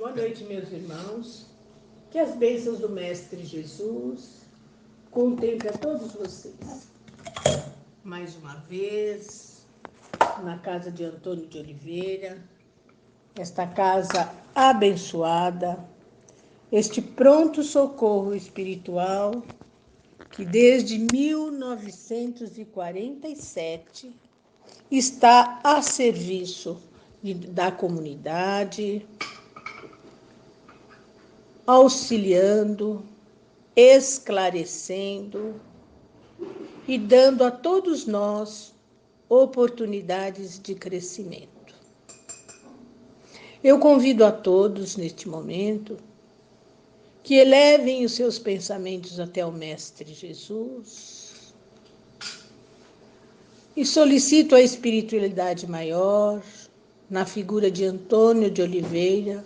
Boa noite, meus irmãos. Que as bênçãos do Mestre Jesus contemple a todos vocês. Mais uma vez, na casa de Antônio de Oliveira, esta casa abençoada, este pronto socorro espiritual que desde 1947 está a serviço da comunidade, auxiliando, esclarecendo e dando a todos nós oportunidades de crescimento. Eu convido a todos, neste momento, que elevem os seus pensamentos até o Mestre Jesus e solicito a espiritualidade maior, na figura de Antônio de Oliveira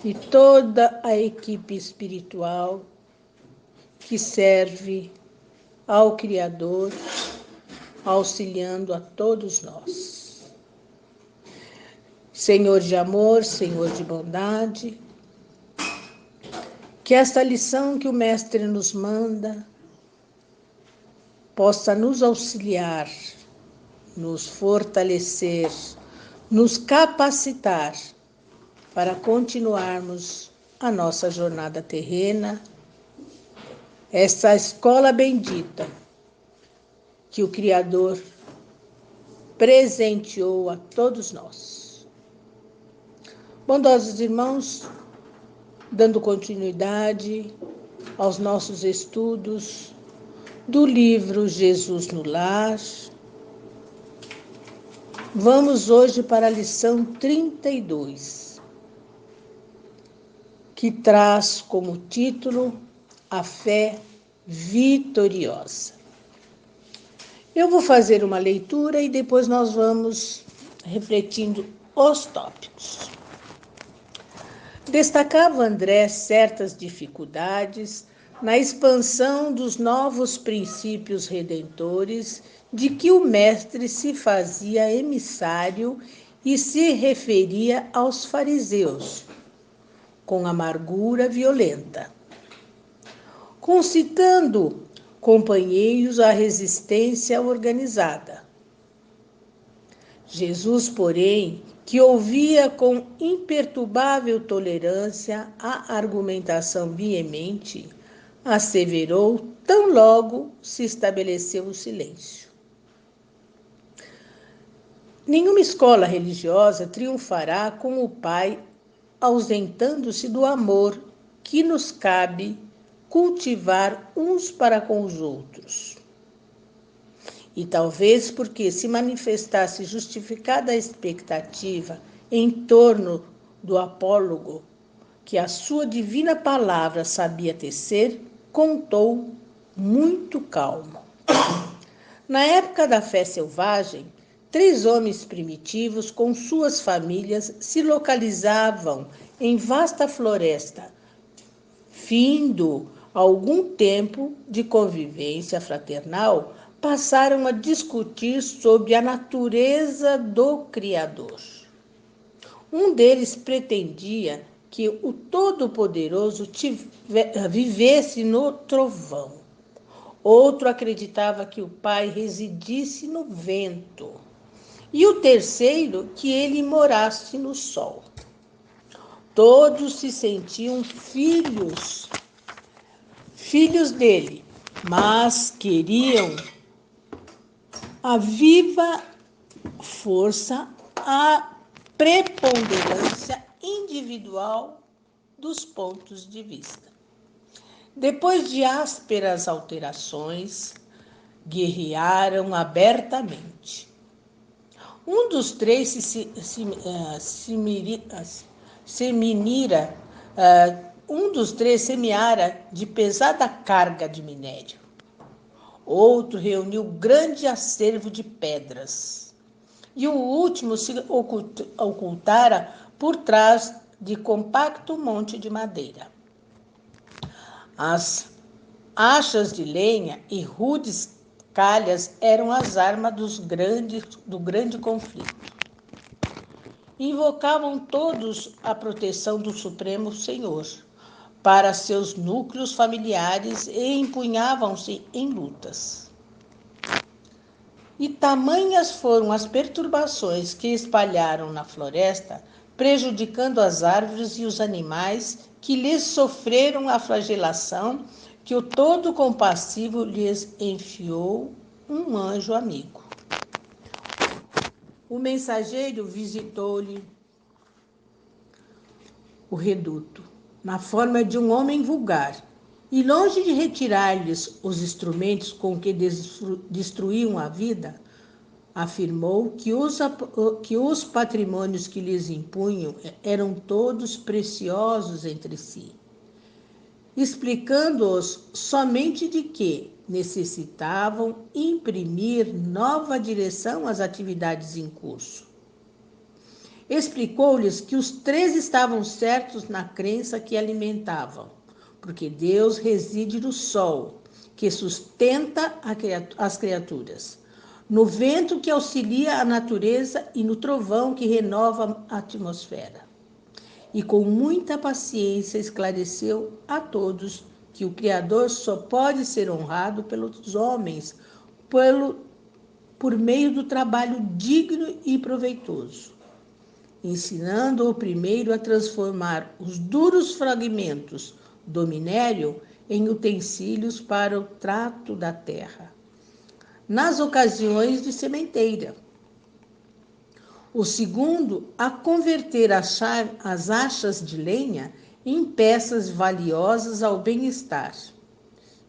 e toda a equipe espiritual que serve ao Criador, auxiliando a todos nós. Senhor de amor, Senhor de bondade, que esta lição que o Mestre nos manda possa nos auxiliar, nos fortalecer, nos capacitar para continuarmos a nossa jornada terrena, essa escola bendita que o Criador presenteou a todos nós. Bondosos irmãos, dando continuidade aos nossos estudos do livro Jesus no Lar, vamos hoje para a lição 32, que traz como título A Fé Vitoriosa. Eu vou fazer uma leitura e depois nós vamos refletindo os tópicos. Destacava André certas dificuldades na expansão dos novos princípios redentores de que o Mestre se fazia emissário e se referia aos fariseus, com amargura violenta, concitando companheiros à resistência organizada. Jesus, porém, que ouvia com imperturbável tolerância a argumentação veemente, asseverou tão logo se estabeleceu o silêncio. Nenhuma escola religiosa triunfará com o Pai ausentando-se do amor que nos cabe cultivar uns para com os outros. E talvez porque se manifestasse justificada a expectativa em torno do apólogo que a sua divina palavra sabia tecer, contou muito calmo. Na época da fé selvagem, 3 homens primitivos com suas famílias se localizavam em vasta floresta, findo algum tempo de convivência fraternal, passaram a discutir sobre a natureza do Criador. Um deles pretendia que o Todo-Poderoso vivesse no trovão. Outro acreditava que o Pai residisse no vento. E o terceiro, que ele morasse no sol. Todos se sentiam filhos dele, mas queriam a viva força, a preponderância individual dos pontos de vista. Depois de ásperas alterações, guerrearam abertamente. Um dos 3 semeara de pesada carga de minério. Outro reuniu grande acervo de pedras. E o último se ocultara por trás de compacto monte de madeira. As achas de lenha e rudes calhas eram as armas do grande conflito. invocavam todos a proteção do Supremo Senhor para seus núcleos familiares e empunhavam-se em lutas. E tamanhas foram as perturbações que espalharam na floresta, prejudicando as árvores e os animais, que lhes sofreram a flagelação, que o todo compassivo lhes enviou um anjo amigo. O mensageiro visitou-lhe o reduto, na forma de um homem vulgar, e longe de retirar-lhes os instrumentos com que destruíam a vida, afirmou que os patrimônios que lhes impunham eram todos preciosos entre si, explicando-os somente de que necessitavam imprimir nova direção às atividades em curso. Explicou-lhes que os três estavam certos na crença que alimentavam, porque Deus reside no sol, que sustenta as criaturas, no vento que auxilia a natureza e no trovão que renova a atmosfera. E com muita paciência esclareceu a todos que o Criador só pode ser honrado pelos homens por meio do trabalho digno e proveitoso, ensinando-o primeiro a transformar os duros fragmentos do minério em utensílios para o trato da terra, nas ocasiões de sementeira. O segundo, a converter as achas de lenha em peças valiosas ao bem-estar.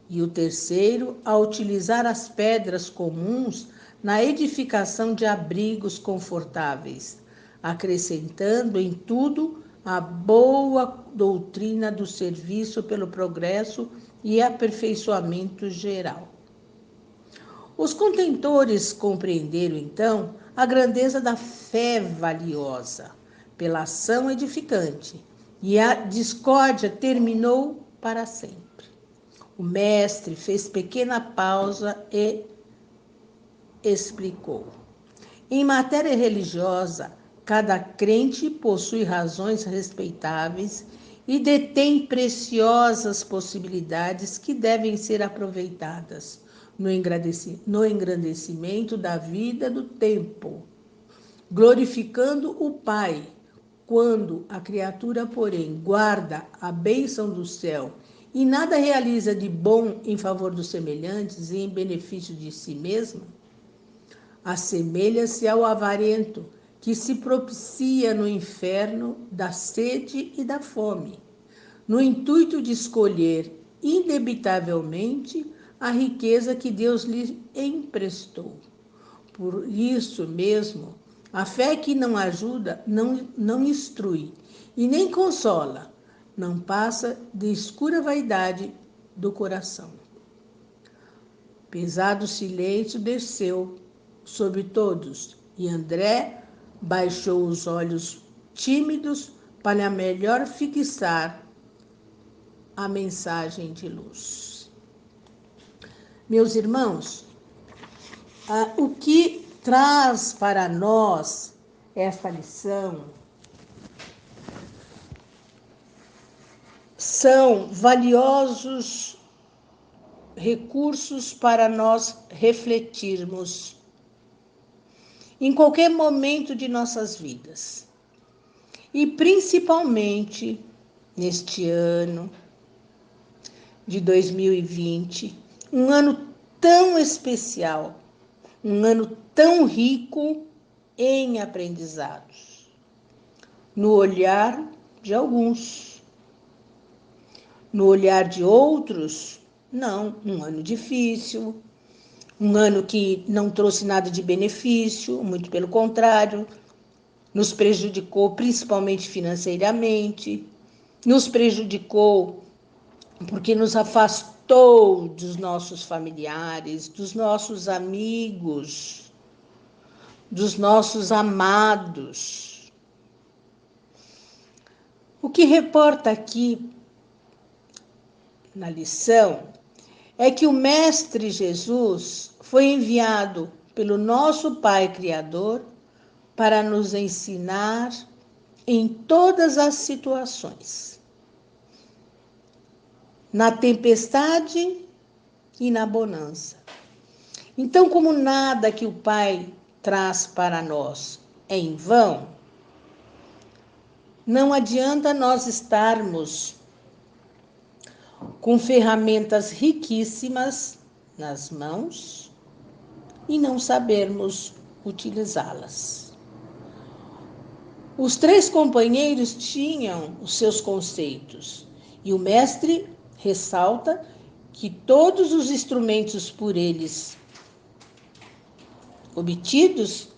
E o terceiro, a utilizar as pedras comuns na edificação de abrigos confortáveis, acrescentando em tudo a boa doutrina do serviço pelo progresso e aperfeiçoamento geral. Os contentores compreenderam, então, a grandeza da fé valiosa pela ação edificante, e a discórdia terminou para sempre. O mestre fez pequena pausa e explicou. Em matéria religiosa, cada crente possui razões respeitáveis e detém preciosas possibilidades que devem ser aproveitadas no engrandecimento da vida do tempo, glorificando o Pai. Quando a criatura, porém, guarda a bênção do céu e nada realiza de bom em favor dos semelhantes e em benefício de si mesma, assemelha-se ao avarento que se propicia no inferno da sede e da fome, no intuito de escolher indebitavelmente a riqueza que Deus lhe emprestou. Por isso mesmo, a fé que não ajuda, não instrui e nem consola, não passa de escura vaidade do coração. Pesado silêncio desceu sobre todos, e André baixou os olhos tímidos para melhor fixar a mensagem de luz. Meus irmãos, o que traz para nós esta lição são valiosos recursos para nós refletirmos em qualquer momento de nossas vidas. E principalmente neste ano de 2020, um ano tão especial, um ano tão rico em aprendizados, no olhar de alguns. No olhar de outros, não, um ano difícil, um ano que não trouxe nada de benefício, muito pelo contrário, nos prejudicou principalmente financeiramente, nos prejudicou porque nos afastou dos nossos familiares, dos nossos amigos, dos nossos amados. O que reporta aqui na lição é que o Mestre Jesus foi enviado pelo nosso Pai Criador para nos ensinar em todas as situações, na tempestade e na bonança. Então, como nada que o Pai traz para nós é em vão, não adianta nós estarmos com ferramentas riquíssimas nas mãos e não sabermos utilizá-las. Os 3 companheiros tinham os seus conceitos e o mestre ressalta que todos os instrumentos por eles obtidos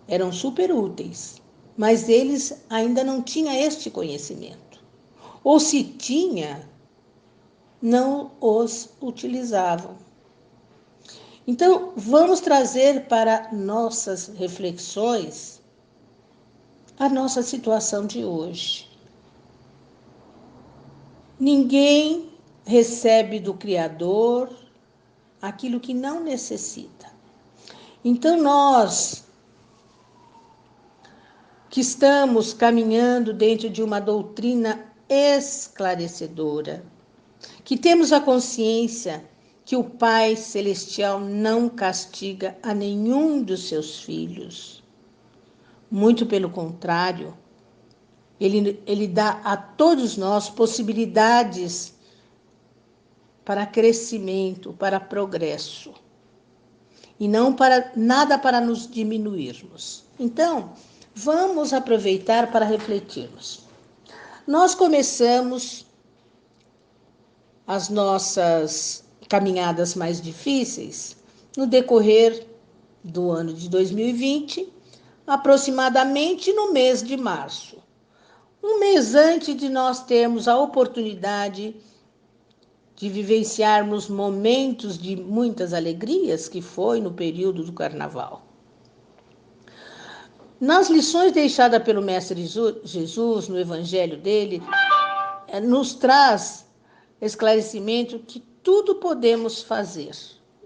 eram super úteis, mas eles ainda não tinham este conhecimento. Ou se tinha, não os utilizavam. Então, vamos trazer para nossas reflexões a nossa situação de hoje. Ninguém recebe do Criador aquilo que não necessita. Então, nós que estamos caminhando dentro de uma doutrina esclarecedora, que temos a consciência que o Pai Celestial não castiga a nenhum dos seus filhos. Muito pelo contrário, Ele dá a todos nós possibilidades para crescimento, para progresso. E não para nada para nos diminuirmos. Então, vamos aproveitar para refletirmos. Nós começamos as nossas caminhadas mais difíceis no decorrer do ano de 2020, aproximadamente no mês de março. Um mês antes de nós termos a oportunidade de vivenciarmos momentos de muitas alegrias, que foi no período do Carnaval. Nas lições deixadas pelo Mestre Jesus, no Evangelho dele, nos traz esclarecimento que tudo podemos fazer.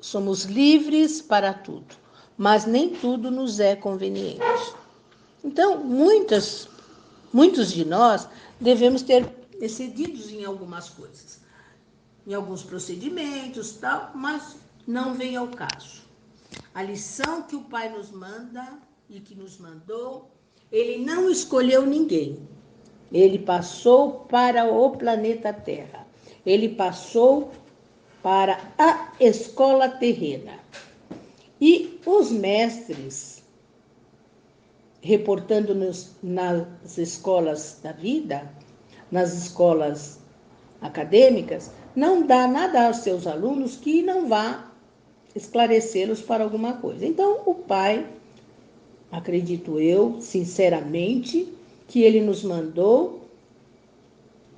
Somos livres para tudo, mas nem tudo nos é conveniente. Então, muitos de nós devemos ter excedidos em algumas coisas, em alguns procedimentos, tal, mas não vem ao caso. A lição que o Pai nos manda e que nos mandou, Ele não escolheu ninguém. Ele passou para o planeta Terra. Ele passou para a escola terrena. E os mestres, reportando-nos nas escolas da vida, nas escolas acadêmicas, não dá nada aos seus alunos que não vá esclarecê-los para alguma coisa. Então, o Pai, acredito eu, sinceramente, que Ele nos mandou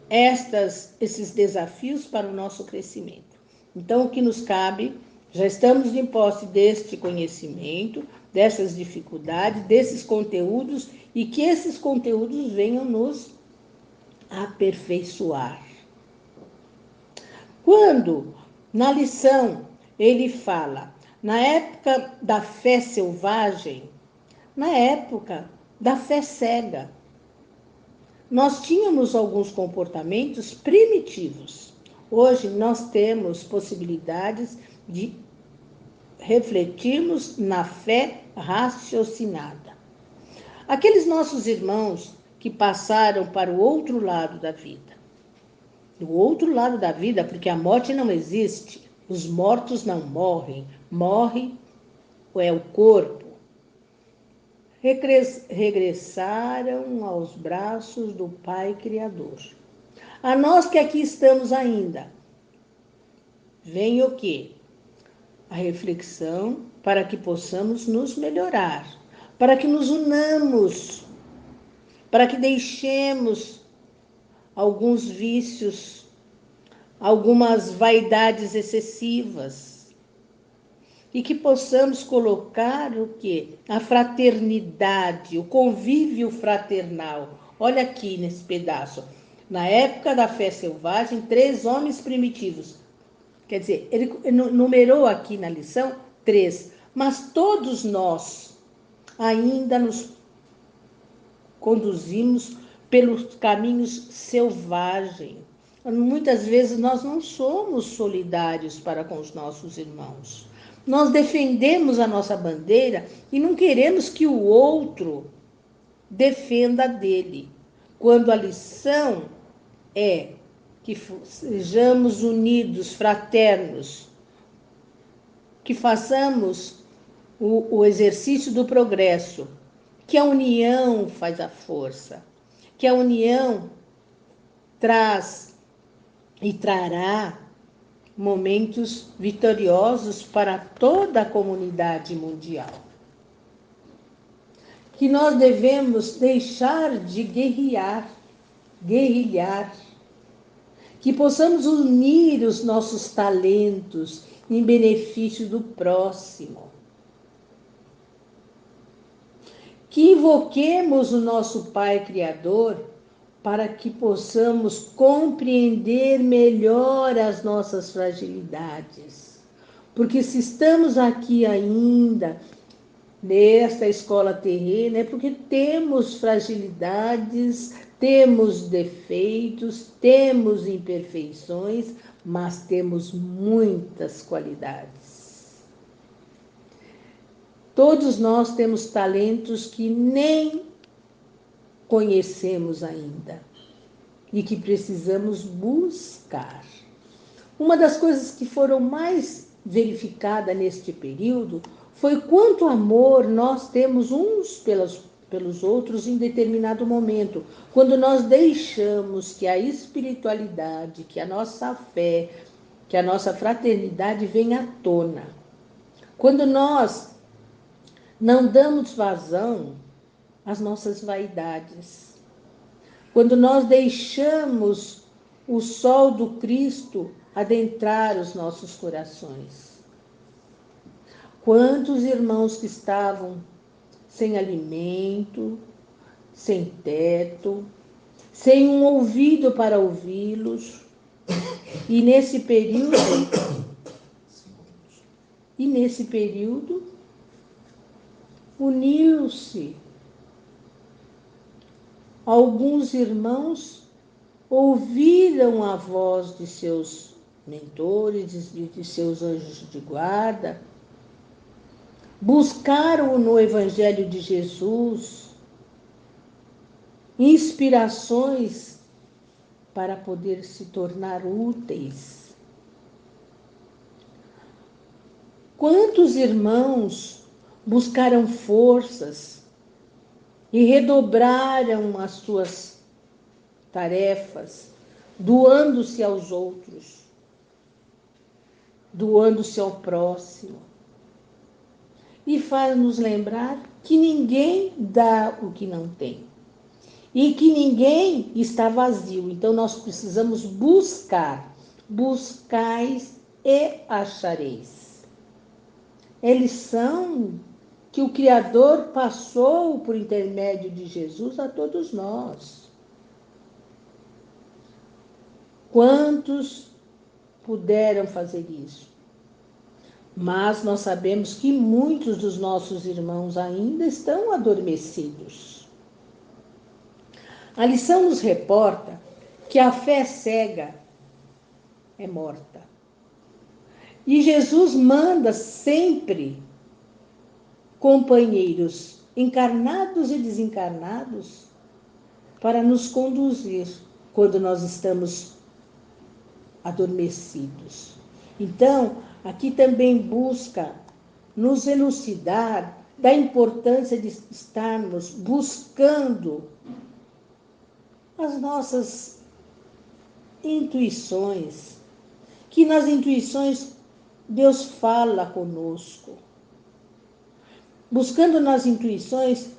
esses desafios para o nosso crescimento. Então, o que nos cabe, já estamos em posse deste conhecimento, dessas dificuldades, desses conteúdos, e que esses conteúdos venham nos aperfeiçoar. Quando, na lição, ele fala, na época da fé selvagem, na época da fé cega, nós tínhamos alguns comportamentos primitivos. Hoje nós temos possibilidades de refletirmos na fé raciocinada. Aqueles nossos irmãos que passaram para o outro lado da vida, do outro lado da vida, porque a morte não existe, os mortos não morrem, morre é o corpo. Regressaram aos braços do Pai Criador. A nós que aqui estamos ainda, vem o quê? A reflexão para que possamos nos melhorar, para que nos unamos, para que deixemos alguns vícios, algumas vaidades excessivas, e que possamos colocar o quê? A fraternidade, o convívio fraternal. Olha aqui nesse pedaço. Na época da fé selvagem, 3 homens primitivos. Quer dizer, ele numerou aqui na lição 3. Mas todos nós ainda nos conduzimos pelos caminhos selvagens. Muitas vezes nós não somos solidários para com os nossos irmãos. Nós defendemos a nossa bandeira e não queremos que o outro defenda dele. Quando a lição é que sejamos unidos, fraternos, que façamos o exercício do progresso, que a união faz a força, que a união traz e trará momentos vitoriosos para toda a comunidade mundial. Que nós devemos deixar de guerrear, que possamos unir os nossos talentos em benefício do próximo. Que invoquemos o nosso Pai Criador para que possamos compreender melhor as nossas fragilidades. Porque se estamos aqui ainda nesta escola terrena, é porque temos fragilidades, temos defeitos, temos imperfeições, mas temos muitas qualidades. Todos nós temos talentos que nem conhecemos ainda e que precisamos buscar. Uma das coisas que foram mais verificadas neste período foi quanto amor nós temos uns pelos outros em determinado momento, quando nós deixamos que a espiritualidade, que a nossa fé, que a nossa fraternidade venha à tona. Quando nós não damos vazão às nossas vaidades. Quando nós deixamos o sol do Cristo adentrar os nossos corações. Quantos irmãos que estavam sem alimento, sem teto, sem um ouvido para ouvi-los, e nesse período uniu-se. Alguns irmãos ouviram a voz de seus mentores, de seus anjos de guarda, buscaram no Evangelho de Jesus inspirações para poder se tornar úteis. Quantos irmãos buscaram forças e redobraram as suas tarefas, doando-se aos outros, doando-se ao próximo. E faz-nos lembrar que ninguém dá o que não tem. E que ninguém está vazio. Então nós precisamos buscar. Buscais e achareis. É lição que o Criador passou por intermédio de Jesus a todos nós. Quantos puderam fazer isso? Mas nós sabemos que muitos dos nossos irmãos ainda estão adormecidos. A lição nos reporta que a fé cega é morta. E Jesus manda sempre companheiros encarnados e desencarnados para nos conduzir quando nós estamos adormecidos. Então, aqui também busca nos elucidar da importância de estarmos buscando as nossas intuições, que nas intuições Deus fala conosco. Buscando nas intuições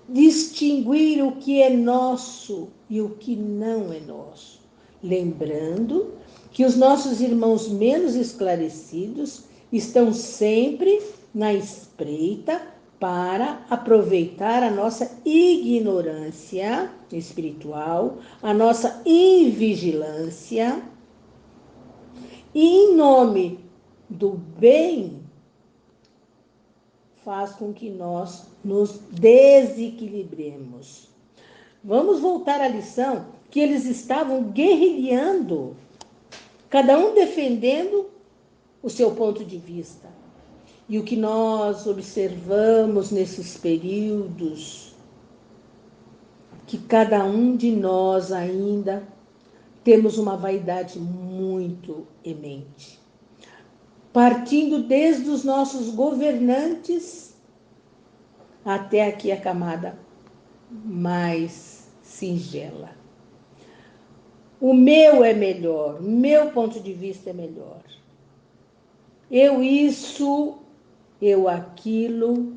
distinguir o que é nosso e o que não é nosso. Lembrando que os nossos irmãos menos esclarecidos estão sempre na espreita para aproveitar a nossa ignorância espiritual, a nossa invigilância, e em nome do bem, faz com que nós nos desequilibremos. Vamos voltar à lição que eles estavam guerrilhando, cada um defendendo o seu ponto de vista. E o que nós observamos nesses períodos, que cada um de nós ainda temos uma vaidade muito emente. Partindo desde os nossos governantes até aqui a camada mais singela. O meu é melhor, meu ponto de vista é melhor. Eu isso, eu aquilo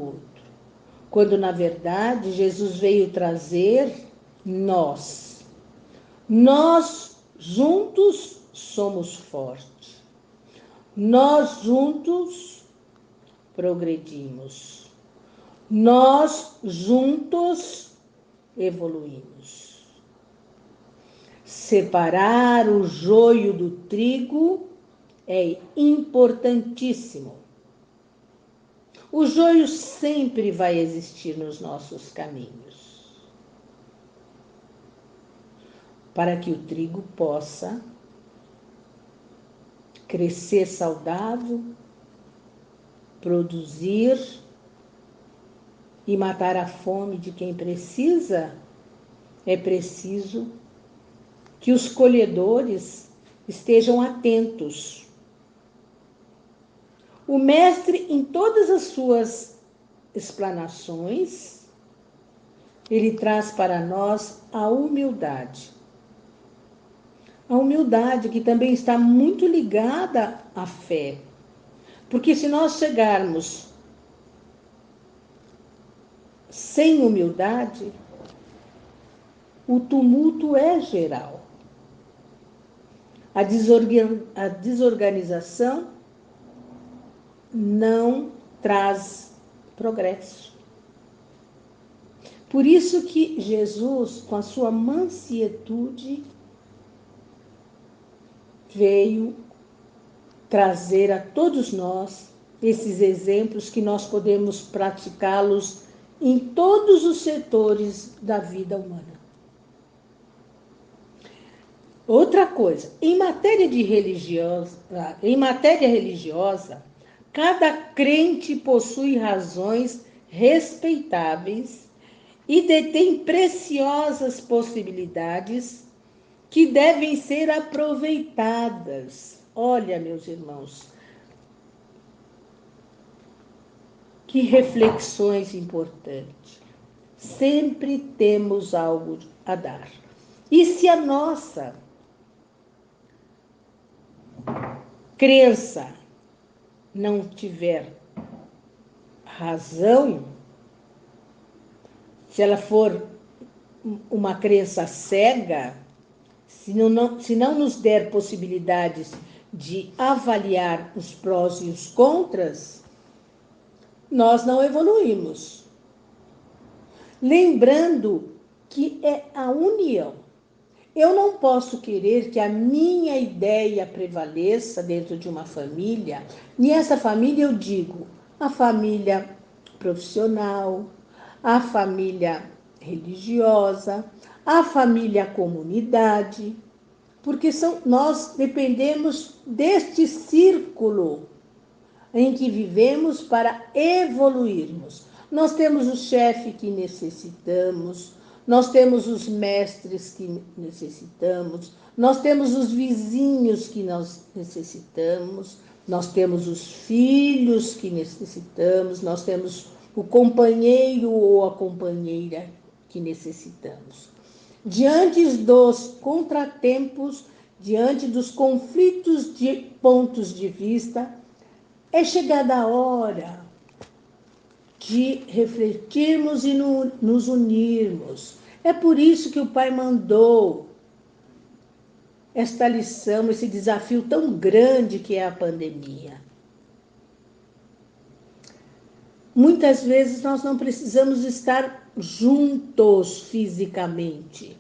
outro. Quando, na verdade, Jesus veio trazer nós. Nós juntos somos fortes. Nós juntos progredimos. Nós juntos evoluímos. Separar o joio do trigo é importantíssimo. O joio sempre vai existir nos nossos caminhos, para que o trigo possa crescer saudável, produzir e matar a fome de quem precisa. É preciso que os colhedores estejam atentos. O mestre, em todas as suas explanações, ele traz para nós a humildade. A humildade que também está muito ligada à fé. Porque se nós chegarmos sem humildade, o tumulto é geral. A desorganização não traz progresso. Por isso que Jesus, com a sua mansietude, veio trazer a todos nós esses exemplos que nós podemos praticá-los em todos os setores da vida humana. Outra coisa, em matéria religiosa, cada crente possui razões respeitáveis e detém preciosas possibilidades que devem ser aproveitadas. Olha, meus irmãos, que reflexões importantes. Sempre temos algo a dar. E se a nossa crença não tiver razão, se ela for uma crença cega, se não nos der possibilidades de avaliar os prós e os contras, nós não evoluímos. Lembrando que é a união. Eu não posso querer que a minha ideia prevaleça dentro de uma família. Nessa família eu digo a família profissional, a família religiosa, a família comunidade, porque nós dependemos deste círculo em que vivemos para evoluirmos. Nós temos o chefe que necessitamos, nós temos os mestres que necessitamos, nós temos os vizinhos que nós necessitamos, nós temos os filhos que necessitamos, nós temos o companheiro ou a companheira que necessitamos. Diante dos contratempos, diante dos conflitos de pontos de vista, é chegada a hora de refletirmos e nos unirmos. É por isso que o Pai mandou esta lição, esse desafio tão grande que é a pandemia. Muitas vezes nós não precisamos estar juntos fisicamente,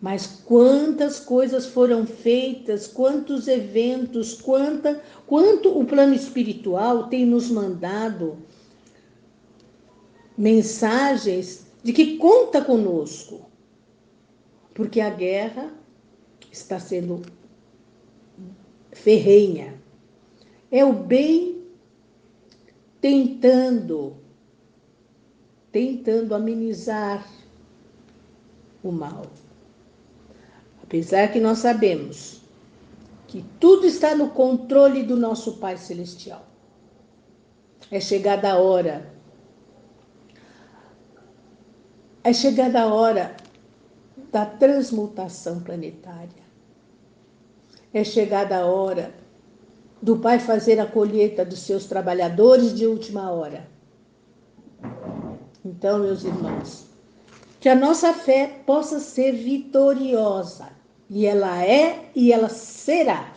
Mas quantas coisas foram feitas, quantos eventos, quanto o plano espiritual tem nos mandado mensagens de que conta conosco, porque a guerra está sendo ferrenha. É o bem tentando amenizar o mal. Apesar que nós sabemos que tudo está no controle do nosso Pai Celestial. É chegada a hora da transmutação planetária. É chegada a hora do Pai fazer a colheita dos seus trabalhadores de última hora. Então, meus irmãos, que a nossa fé possa ser vitoriosa. E ela é e ela será.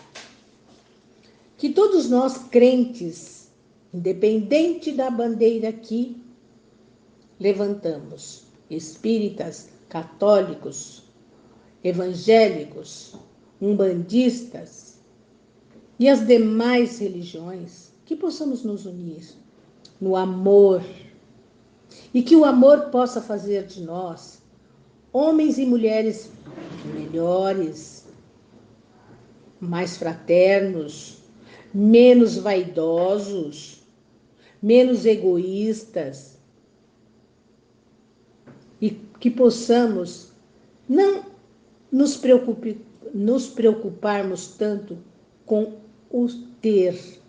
Que todos nós crentes, independente da bandeira que levantamos, espíritas, católicos, evangélicos, umbandistas e as demais religiões, que possamos nos unir no amor e que o amor possa fazer de nós homens e mulheres melhores, mais fraternos, menos vaidosos, menos egoístas, e que possamos não nos preocuparmos tanto com o ter.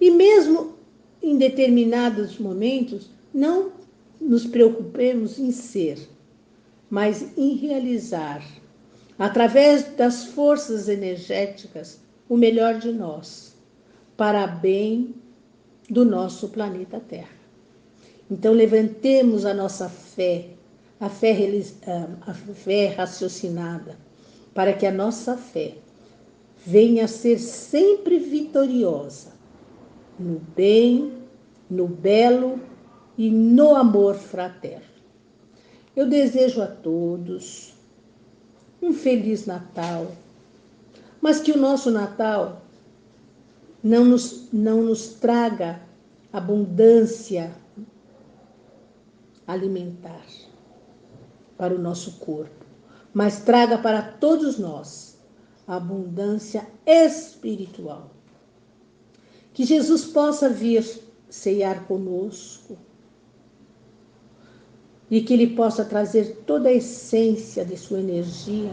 E mesmo em determinados momentos, não nos preocupemos em ser, mas em realizar, através das forças energéticas, o melhor de nós, para bem do nosso planeta Terra. Então, levantemos a nossa fé, a fé raciocinada, para que a nossa fé venha a ser sempre vitoriosa, no bem, no belo e no amor fraterno. Eu desejo a todos um Feliz Natal, mas que o nosso Natal não nos traga abundância alimentar para o nosso corpo, mas traga para todos nós a abundância espiritual. Que Jesus possa vir ceiar conosco e que Ele possa trazer toda a essência de sua energia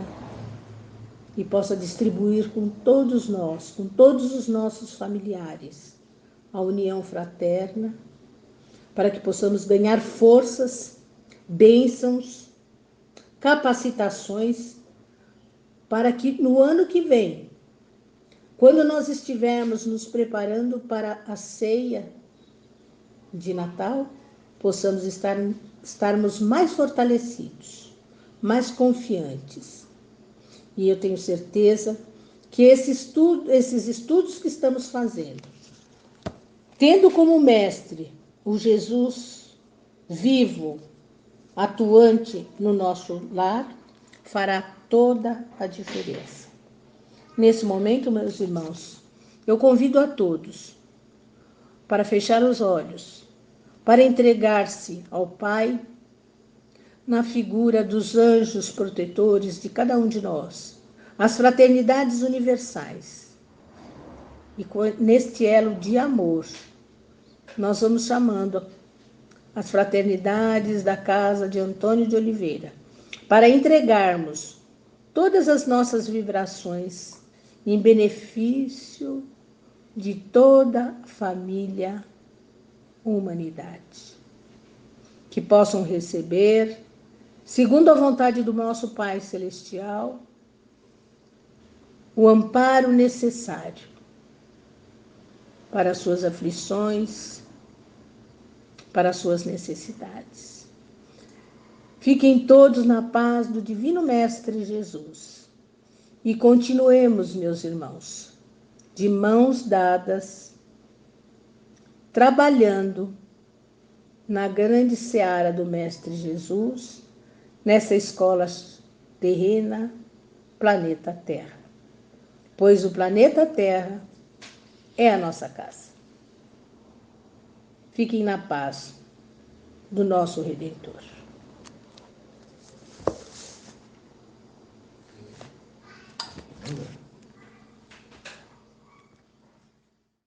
e possa distribuir com todos nós, com todos os nossos familiares, a união fraterna, para que possamos ganhar forças, bênçãos, capacitações, para que no ano que vem, quando nós estivermos nos preparando para a ceia de Natal, possamos estarmos mais fortalecidos, mais confiantes. E eu tenho certeza que esses estudos que estamos fazendo, tendo como mestre o Jesus vivo, atuante no nosso lar, fará toda a diferença. Nesse momento, meus irmãos, eu convido a todos para fechar os olhos, para entregar-se ao Pai na figura dos anjos protetores de cada um de nós, as fraternidades universais. E neste elo de amor, nós vamos chamando as fraternidades da casa de Antônio de Oliveira, para entregarmos todas as nossas vibrações em benefício de toda a família humanidade. Que possam receber, segundo a vontade do nosso Pai Celestial, o amparo necessário para as suas aflições, para as suas necessidades. Fiquem todos na paz do Divino Mestre Jesus. E continuemos, meus irmãos, de mãos dadas, trabalhando na grande seara do Mestre Jesus, nessa escola terrena, planeta Terra. Pois o planeta Terra é a nossa casa. Fiquem na paz do nosso Redentor.